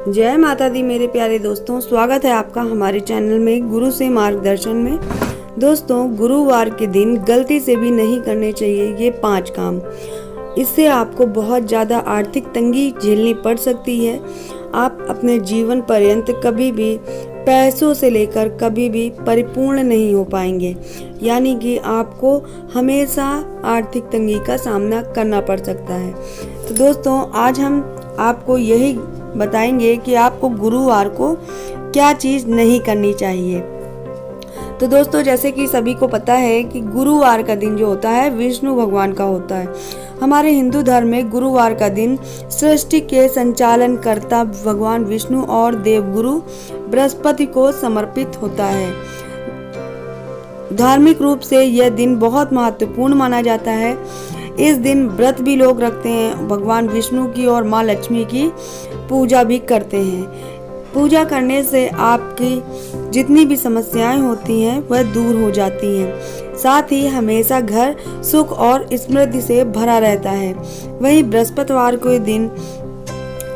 जय माता दी मेरे प्यारे दोस्तों, स्वागत है आपका हमारे चैनल में गुरु से मार्गदर्शन में। दोस्तों, गुरुवार के दिन गलती से भी नहीं करने चाहिए ये 5 काम। इससे आपको बहुत ज़्यादा आर्थिक तंगी झेलनी पड़ सकती है। आप अपने जीवन पर्यंत कभी भी पैसों से लेकर कभी भी परिपूर्ण नहीं हो पाएंगे, यानी कि आपको हमेशा आर्थिक तंगी का सामना करना पड़ सकता है। तो दोस्तों, आज हम आपको यही बताएंगे कि आपको गुरुवार को क्या चीज़ नहीं करनी चाहिए। तो दोस्तों, जैसे कि सभी को पता है कि गुरुवार का दिन जो होता है विष्णु भगवान का होता है। हमारे हिंदू धर्म में गुरुवार का दिन सृष्टि के संचालन करता भगवान विष्णु और देवगुरु बृहस्पति को समर्पित होता है। धार्मिक रूप से यह दिन बहुत महत्वपूर्ण माना जाता है। इस दिन व्रत भी लोग रखते हैं, भगवान विष्णु की और माँ लक्ष्मी की पूजा भी करते हैं। पूजा करने से आपकी जितनी भी समस्याएं होती हैं वह दूर हो जाती हैं। साथ ही हमेशा घर सुख और समृद्धि से भरा रहता है। वहीं बृहस्पतिवार के दिन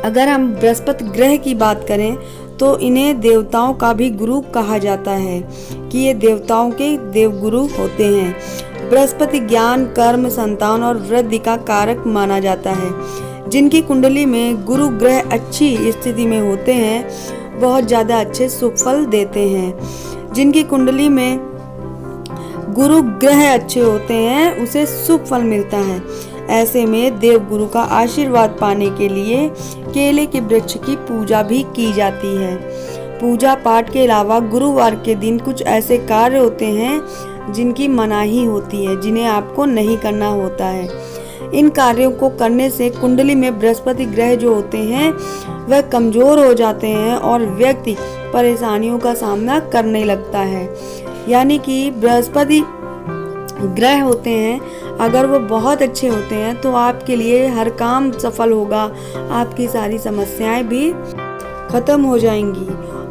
अगर हम बृहस्पति ग्रह की बात करें तो इन्हें देवताओं का भी गुरु कहा जाता है कि ये देवताओं के देवगुरु होते हैं। बृहस्पति ज्ञान, कर्म, संतान और वृद्धि का कारक माना जाता है। जिनकी कुंडली में गुरु ग्रह अच्छी स्थिति में होते हैं बहुत ज्यादा अच्छे सुख फल देते हैं। जिनकी कुंडली में गुरु ग्रह अच्छे होते हैं उसे शुभ फल मिलता है। ऐसे में देवगुरु का आशीर्वाद पाने के लिए केले के वृक्ष की पूजा भी की जाती है। पूजा पाठ के अलावा गुरुवार के दिन कुछ ऐसे कार्य होते हैं जिनकी मनाही होती है, जिन्हें आपको नहीं करना होता है। इन कार्यों को करने से कुंडली में बृहस्पति ग्रह जो होते हैं वह कमजोर हो जाते हैं और व्यक्ति परेशानियों का सामना करने लगता है। यानी कि बृहस्पति ग्रह होते हैं, अगर वो बहुत अच्छे होते हैं तो आपके लिए हर काम सफल होगा, आपकी सारी समस्याएं भी खत्म हो जाएंगी।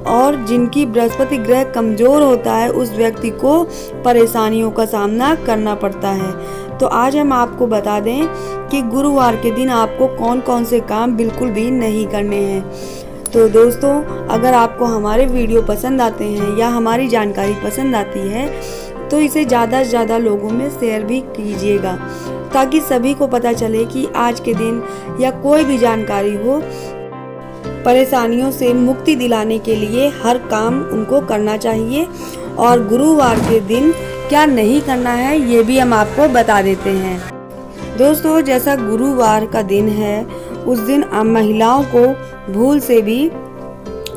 और जिनकी बृहस्पति ग्रह कमजोर होता है उस व्यक्ति को परेशानियों का सामना करना पड़ता है। तो आज हम आपको बता दें कि गुरुवार के दिन आपको कौन कौन से काम बिल्कुल भी नहीं करने हैं। तो दोस्तों, अगर आपको हमारे वीडियो पसंद आते हैं या हमारी जानकारी पसंद आती है तो इसे ज़्यादा से ज़्यादा लोगों में शेयर भी कीजिएगा, ताकि सभी को पता चले कि आज के दिन या कोई भी जानकारी हो, परेशानियों से मुक्ति दिलाने के लिए हर काम उनको करना चाहिए। और गुरुवार के दिन क्या नहीं करना है ये भी हम आपको बता देते हैं। दोस्तों, जैसा गुरुवार का दिन है उस दिन महिलाओं को भूल से भी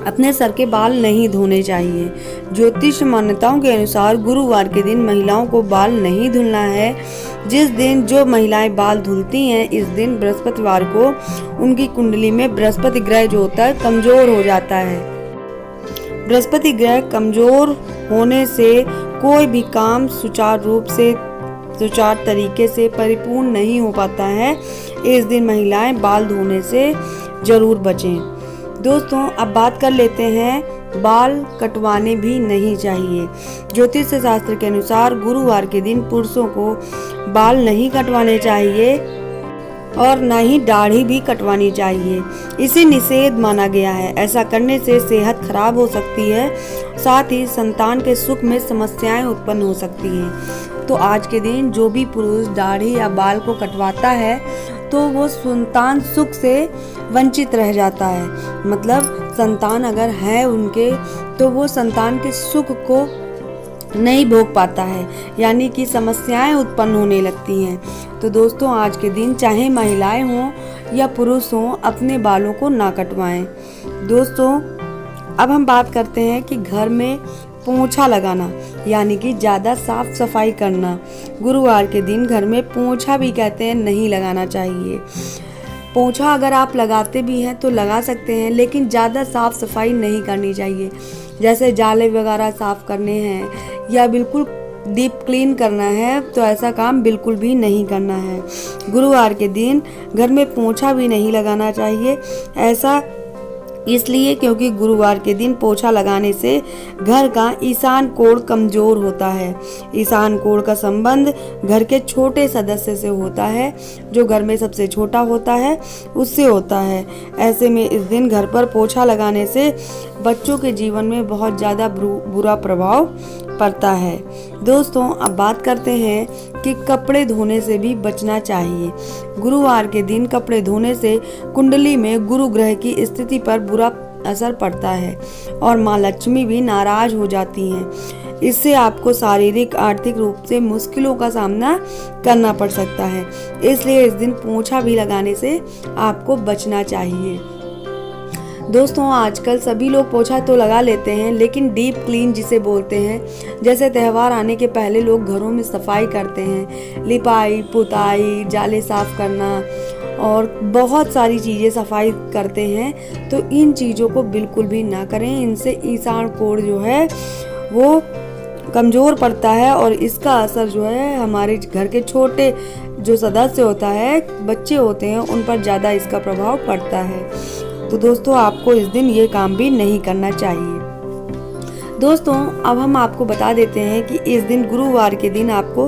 अपने सर के बाल नहीं धोने चाहिए। ज्योतिष मान्यताओं के अनुसार गुरुवार के दिन महिलाओं को बाल नहीं धुलना है। जिस दिन जो महिलाएं बाल धुलती हैं इस दिन बृहस्पतिवार को उनकी कुंडली में बृहस्पति ग्रह जो होता है कमजोर हो जाता है। बृहस्पति ग्रह कमजोर होने से कोई भी काम सुचारू तरीके से परिपूर्ण नहीं हो पाता है। इस दिन महिलाएं बाल धोने से जरूर बचें। दोस्तों, अब बात कर लेते हैं बाल कटवाने भी नहीं चाहिए। ज्योतिष शास्त्र के अनुसार गुरुवार के दिन पुरुषों को बाल नहीं कटवाने चाहिए और न ही दाढ़ी भी कटवानी चाहिए। इसे निषेध माना गया है। ऐसा करने से सेहत खराब हो सकती है, साथ ही संतान के सुख में समस्याएं उत्पन्न हो सकती हैं। तो आज के दिन जो भी पुरुष दाढ़ी या बाल को कटवाता है तो वो संतान सुख से वंचित रह जाता है। मतलब संतान अगर है उनके तो वो संतान के सुख को नहीं भोग पाता है, यानी कि समस्याएं उत्पन्न होने लगती हैं। तो दोस्तों, आज के दिन चाहे महिलाएं हों या पुरुष हों अपने बालों को ना कटवाएं। दोस्तों, अब हम बात करते हैं कि घर में पोंछा लगाना, यानी कि ज़्यादा साफ सफाई करना। गुरुवार के दिन घर में पोंछा भी कहते हैं नहीं लगाना चाहिए। पोंछा अगर आप लगाते भी हैं तो लगा सकते हैं, लेकिन ज़्यादा साफ सफाई नहीं करनी चाहिए। जैसे जाले वगैरह साफ करने हैं या बिल्कुल डीप क्लीन करना है तो ऐसा काम बिल्कुल भी नहीं करना है। गुरुवार के दिन घर में पोंछा भी नहीं लगाना चाहिए। ऐसा इसलिए क्योंकि गुरुवार के दिन पोछा लगाने से घर का ईशान कोण कमजोर होता है। ईशान कोण का संबंध घर के छोटे सदस्य से होता है, जो घर में सबसे छोटा होता है उससे होता है। ऐसे में इस दिन घर पर पोछा लगाने से बच्चों के जीवन में बहुत ज़्यादा बुरा प्रभाव पड़ता है। दोस्तों, अब बात करते हैं कि कपड़े धोने से भी बचना चाहिए। गुरुवार के दिन कपड़े धोने से कुंडली में गुरु ग्रह की स्थिति पर बुरा असर पड़ता है और माँ लक्ष्मी भी नाराज हो जाती हैं। इससे आपको शारीरिक आर्थिक रूप से मुश्किलों का सामना करना पड़ सकता है। इसलिए इस दिन पोछा भी लगाने से आपको बचना चाहिए। दोस्तों, आजकल सभी लोग पोछा तो लगा लेते हैं, लेकिन डीप क्लीन जिसे बोलते हैं, जैसे त्यौहार आने के पहले लोग घरों में सफाई करते हैं, लिपाई पुताई, जाले साफ करना और बहुत सारी चीज़ें सफाई करते हैं, तो इन चीज़ों को बिल्कुल भी ना करें। इनसे ईशान कोण जो है वो कमज़ोर पड़ता है और इसका असर जो है हमारे घर के छोटे जो सदस्य होता है, बच्चे होते हैं, उन पर ज़्यादा इसका प्रभाव पड़ता है। तो दोस्तों, आपको इस दिन ये काम भी नहीं करना चाहिए। दोस्तों, अब हम आपको बता देते हैं कि इस दिन गुरुवार के दिन आपको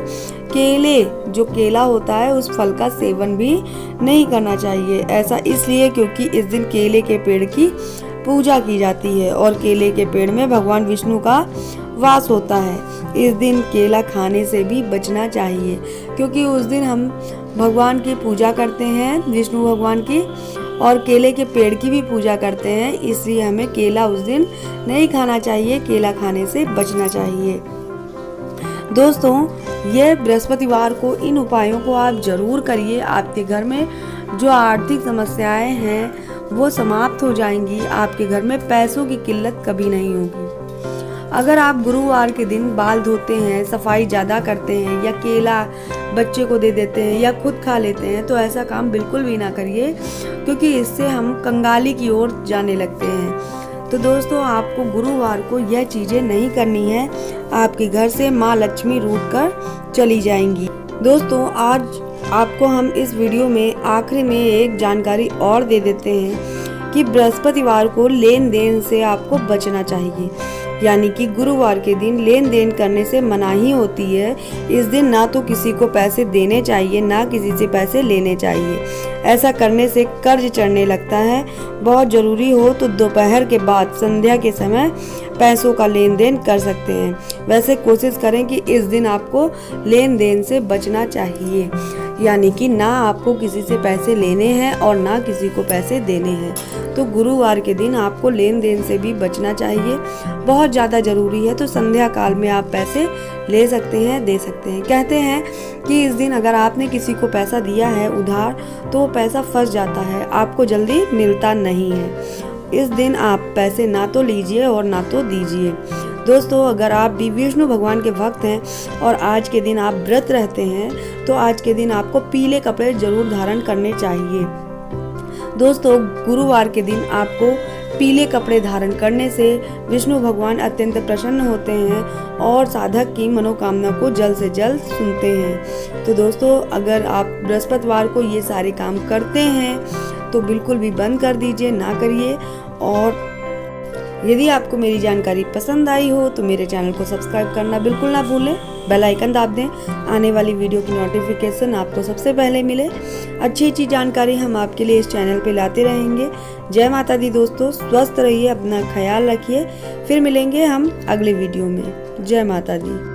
केले, जो केला होता है, उस फल का सेवन भी नहीं करना चाहिए। ऐसा इसलिए क्योंकि इस दिन केले के पेड़ की पूजा की जाती है और केले के पेड़ में भगवान विष्णु का वास होता है। इस दिन केला खाने से भी बचना चाहिए, क्योंकि उस दिन हम भगवान की पूजा करते हैं, विष्णु भगवान की, और केले के पेड़ की भी पूजा करते हैं। इसलिए हमें केला उस दिन नहीं खाना चाहिए, केला खाने से बचना चाहिए। दोस्तों, यह बृहस्पतिवार को इन उपायों को आप जरूर करिए। आपके घर में जो आर्थिक समस्याएं हैं वो समाप्त हो जाएंगी। आपके घर में पैसों की किल्लत कभी नहीं होगी। अगर आप गुरुवार के दिन बाल धोते हैं, सफाई ज़्यादा करते हैं या केला बच्चे को दे देते हैं या खुद खा लेते हैं, तो ऐसा काम बिल्कुल भी ना करिए, क्योंकि इससे हम कंगाली की ओर जाने लगते हैं। तो दोस्तों, आपको गुरुवार को यह चीज़ें नहीं करनी है। आपके घर से माँ लक्ष्मी रूठ कर चली जाएंगी। दोस्तों, आज आपको हम इस वीडियो में आखिरी में एक जानकारी और दे देते हैं कि बृहस्पतिवार को लेन देन से आपको बचना चाहिए। यानी कि गुरुवार के दिन लेन देन करने से मनाही होती है। इस दिन ना तो किसी को पैसे देने चाहिए, ना किसी से पैसे लेने चाहिए। ऐसा करने से कर्ज चढ़ने लगता है। बहुत ज़रूरी हो तो दोपहर के बाद संध्या के समय पैसों का लेन देन कर सकते हैं। वैसे कोशिश करें कि इस दिन आपको लेन देन से बचना चाहिए, यानी कि ना आपको किसी से पैसे लेने हैं और ना किसी को पैसे देने हैं। तो गुरुवार के दिन आपको लेन देन से भी बचना चाहिए। बहुत ज़्यादा ज़रूरी है तो संध्या काल में आप पैसे ले सकते हैं, दे सकते हैं। कहते हैं कि इस दिन अगर आपने किसी को पैसा दिया है उधार, तो वो पैसा फंस जाता है, आपको जल्दी मिलता नहीं है। इस दिन आप पैसे ना तो लीजिए और ना तो दीजिए। दोस्तों, अगर आप भी विष्णु भगवान के भक्त हैं और आज के दिन आप व्रत रहते हैं, तो आज के दिन आपको पीले कपड़े जरूर धारण करने चाहिए। दोस्तों, गुरुवार के दिन आपको पीले कपड़े धारण करने से विष्णु भगवान अत्यंत प्रसन्न होते हैं और साधक की मनोकामना को जल्द से जल्द सुनते हैं। तो दोस्तों, अगर आप बृहस्पतिवार को ये सारे काम करते हैं तो बिल्कुल भी बंद कर दीजिए, ना करिए। और यदि आपको मेरी जानकारी पसंद आई हो तो मेरे चैनल को सब्सक्राइब करना बिल्कुल ना भूलें। बेल आइकन दाब दें, आने वाली वीडियो की नोटिफिकेशन आपको सबसे पहले मिले। अच्छी जानकारी हम आपके लिए इस चैनल पे लाते रहेंगे। जय माता दी दोस्तों, स्वस्थ रहिए, अपना ख्याल रखिए। फिर मिलेंगे हम अगले वीडियो में। जय माता दी।